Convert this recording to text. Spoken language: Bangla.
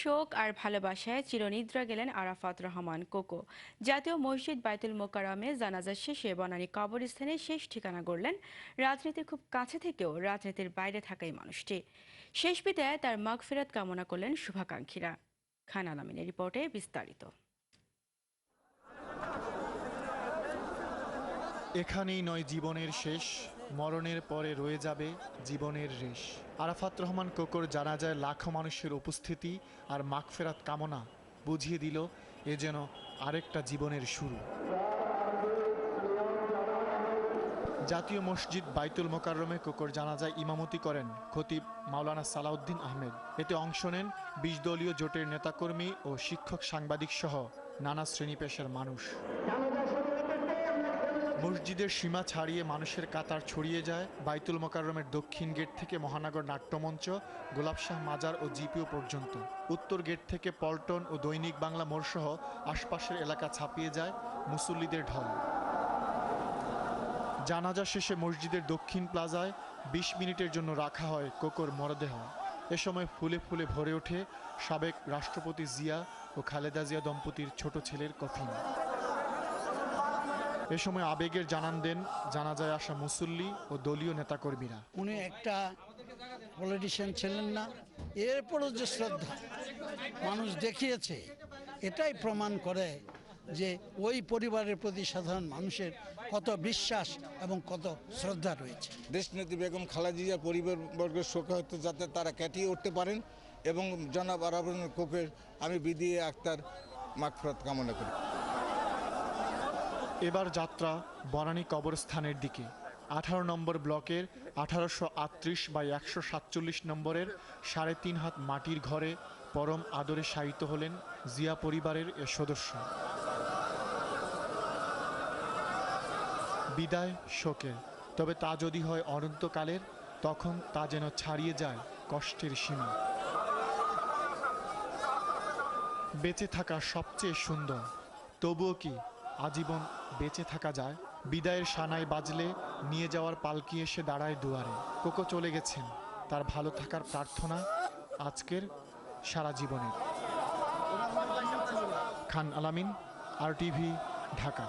শোক আর ভালোবাসায় চিরনিদ্রা গেলেন আরাফাত রহমান কোকো। জাতীয় মসজিদ বায়তুল মোকাররমে জানাজা শেষে বনানী কবরস্থানে শেষ ঠিকানা গড়লেন রাজনীতির খুব কাছে থেকেও রাজনীতির বাইরে থাকা এই মানুষটি। শেষ বিদায় তার মাগফিরাত কামনা করলেন শুভাকাঙ্ক্ষীরা। খান আলামিনের রিপোর্টে বিস্তারিত। এখানেই নয় জীবনের শেষ, মরণের পরে রয়ে যাবে জীবনের রেশ। আরাফাত রহমান কোকোর জানাজায় লাখো মানুষের উপস্থিতি আর মাগফিরাত কামনা বুঝিয়ে দিল এ যেন আরেকটা জীবনের শুরু। জাতীয় মসজিদ বায়তুল মোকাররমে কোকোর জানাজায় ইমামতি করেন খতিব মাওলানা সালাউদ্দিন আহমেদ। এতে অংশ নেন ২০ দলীয় জোটের নেতাকর্মী ও শিক্ষক সাংবাদিক সহ নানা শ্রেণী পেশার মানুষ। মসজিদের সীমা ছাড়িয়ে মানুষের কাতার ছড়িয়ে যায় বায়তুল মোকাররমের দক্ষিণ গেট থেকে মহানগর নাট্যমঞ্চ, গোলাপশাহ মাজার ও জিপিও পর্যন্ত। উত্তর গেট থেকে পল্টন ও দৈনিক বাংলা মোড়সহ আশপাশের এলাকা ছাপিয়ে যায় মুসল্লিদের ঢল। জানাজা শেষে মসজিদের দক্ষিণ প্লাজায় ২০ মিনিটের জন্য রাখা হয় কোকোর মরদেহ। এ সময় ফুলে ফুলে ভরে ওঠে সাবেক রাষ্ট্রপতি জিয়া ও খালেদা জিয়া দম্পতির ছোট ছেলের কফিন। এ সময় আবেগের জানান দেন জানাজায় আসা মুসল্লি ও দলীয় নেতাকর্মীরা। উনি একটা পলিটিশিয়ান ছিলেন না, এরপরও যে শ্রদ্ধা মানুষ দেখিয়েছে, এটাই প্রমাণ করে যে ওই পরিবারের প্রতি সাধারণ মানুষের কত বিশ্বাস এবং কত শ্রদ্ধা রয়েছে। দেশনেত্রী বেগম খালেদা জিয়া পরিবারবর্গের শোকাহত যাতে তারা কাটিয়ে উঠতে পারেন এবং জনাব আরাফাত কোকোর আমি বিদিয়ে আক্তার মাগফিরাত কামনা করি। এবার যাত্রা বনানী কবরস্থানের দিকে। 18 নম্বর ব্লকের 1838/147 নম্বরের 3.5 হাত মাটির ঘরে পরম আদরে শায়িত হলেন জিয়া পরিবারের এ সদস্য। বিদায় শোকের, তবে তা যদি হয় অনন্তকালের, তখন তা যেন ছাড়িয়ে যায় কষ্টের সীমা। বেঁচে থাকা সবচেয়ে সুন্দর, তবুও কি আজীবন বেঁচে থাকা যায়? বিদায়ের সানাই বাজলে নিয়ে যাওয়ার পালকি এসে দাঁড়ায় দুয়ারে। কোকো চলে গেছেন, তার ভালো থাকার প্রার্থনা আজকের সারা জীবনের। খান আলামিন, RTV, ঢাকা।